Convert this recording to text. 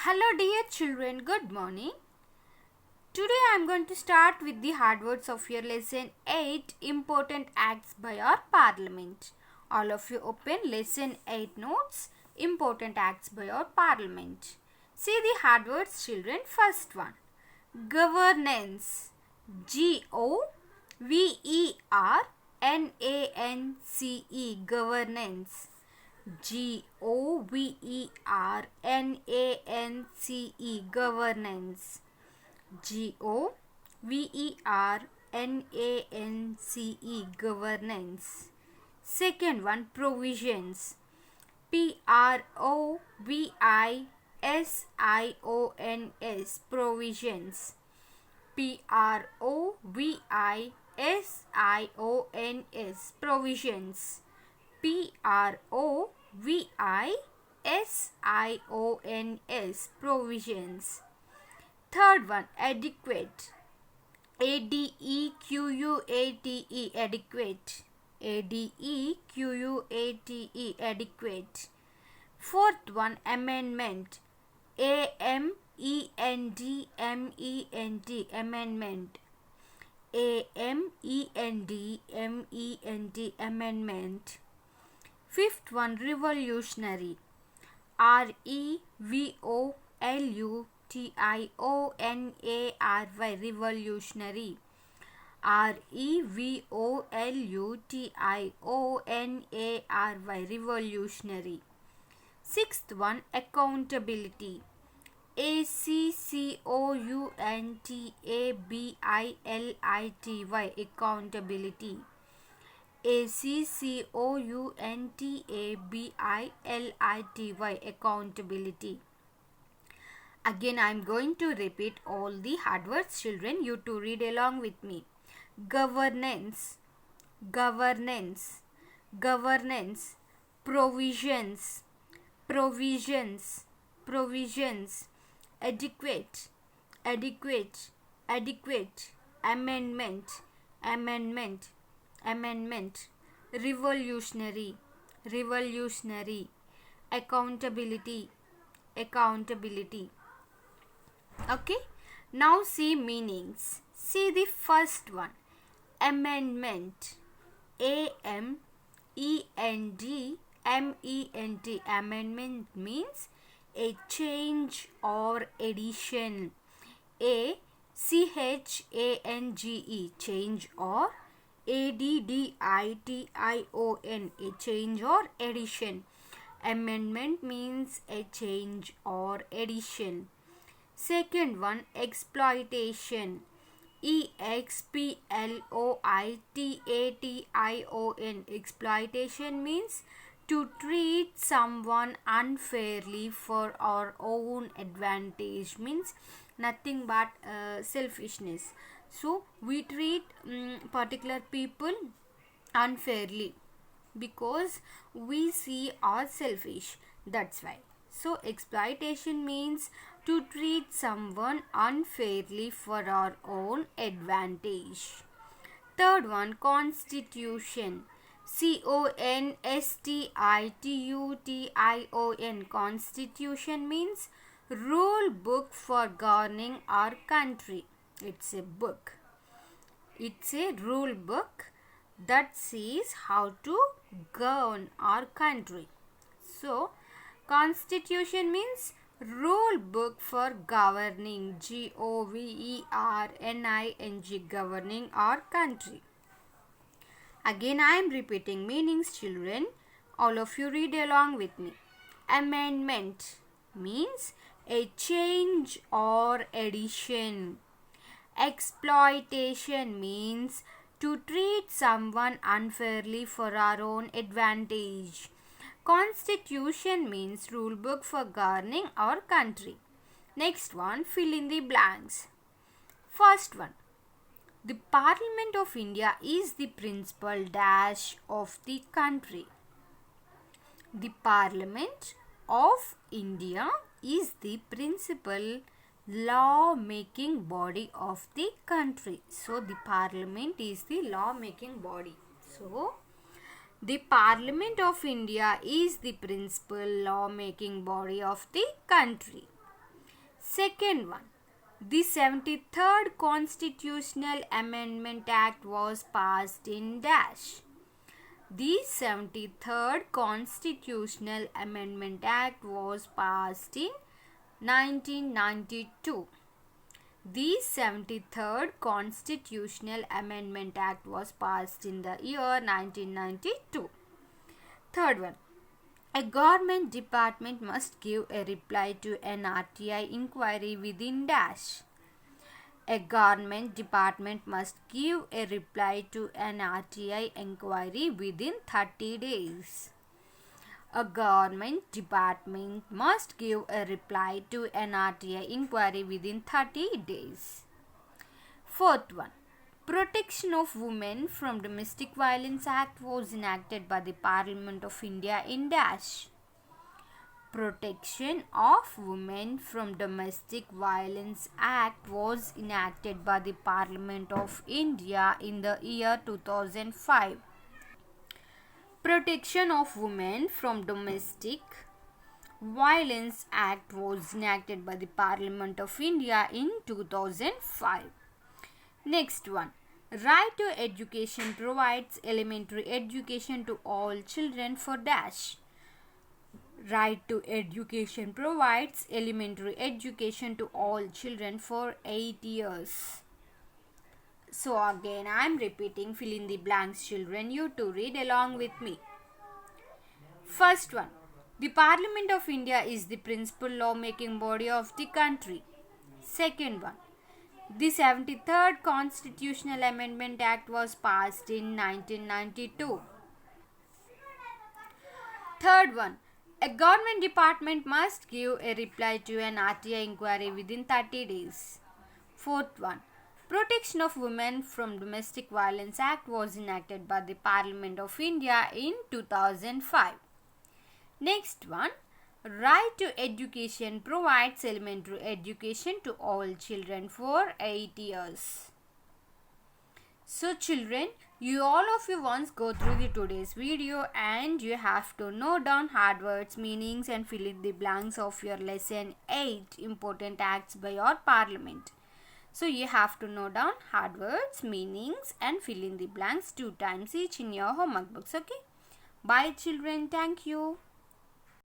Hello dear children, good morning. Today I am going to start with the hard words of your lesson 8 Important Acts by our Parliament. All of you open lesson 8 notes Important Acts by our Parliament. See the hard words children. First one, governance. Governance. Governance. Governance. Governance. Second one, provisions. Provisions. Provisions. Provisions. Provisions. Third one, adequate. Adequate. Adequate. Adequate. Fourth one, amendment. Amendment. Amendment. Amendment. Fifth one, revolutionary. Revolutionary. Revolutionary. Revolutionary. Sixth one, accountability. Accountability. Accountability. Accountability. Again I am going to repeat all the hard words children. You to read along with me. Governance. Governance. Governance. Provisions. Provisions. Provisions. Adequate. Adequate. Adequate. Amendment. Amendment. Amendment. Revolutionary. Revolutionary. Accountability. Accountability. Okay. Now see meanings. See the first one. Amendment. AMENDMENT. Amendment means a change or addition. CHANGE. Change or ADDITION. A change or addition. Amendment means a change or addition. Second one, exploitation. EXPLOITATION. Exploitation means to treat someone unfairly for our own advantage, means nothing but selfishness. So we treat particular people unfairly because we see are selfish, that's why. So exploitation means to treat someone unfairly for our own advantage. Third one, constitution. CONSTITUTION. Constitution means rule book for governing our country. It's a book. It's a rule book that says how to govern our country. So, constitution means rule book for governing. GOVERNING. Governing our country. Again I am repeating meanings children. All of you read along with me. Amendment means a change or addition. Exploitation means to treat someone unfairly for our own advantage. Constitution means rule book for governing our country. Next one, fill in the blanks. First one, the Parliament of India is the principal dash of the country. The Parliament of India is the principal law-making body of the country. So, the Parliament is the law-making body. So, the Parliament of India is the principal law-making body of the country. Second one, the 73rd Constitutional Amendment Act was passed in dash. The 73rd Constitutional Amendment Act was passed in 1992. The 73rd Constitutional Amendment Act was passed in the year 1992. Third one, a government department must give a reply to an RTI inquiry within dash. A government department must give a reply to an RTI inquiry within 30 days. A government department must give a reply to an RTI inquiry within 30 days. Fourth one, Protection of Women from Domestic Violence Act was enacted by the Parliament of India in dash. Protection of Women from Domestic Violence Act was enacted by the Parliament of India in the year 2005. Protection of Women from Domestic Violence Act was enacted by the Parliament of India in 2005. Next one, Right to Education provides elementary education to all children for dash. Right to Education provides elementary education to all children for 8 years. So again I am repeating, fill in the blanks children, you to read along with me. First one, the Parliament of India is the principal lawmaking body of the country. Second one, the 73rd Constitutional Amendment Act was passed in 1992. Third one, a government department must give a reply to an RTI inquiry within 30 days. Fourth one, Protection of Women from Domestic Violence Act was enacted by the Parliament of India in 2005. Next one, Right to Education provides elementary education to all children for 8 years. So children, you all of you once go through the today's video and you have to note down hard words, meanings and fill in the blanks of your lesson 8 important acts by your parliament. So you have to note down hard words, meanings and fill in the blanks 2 times each in your homework books. Okay. Bye children. Thank you.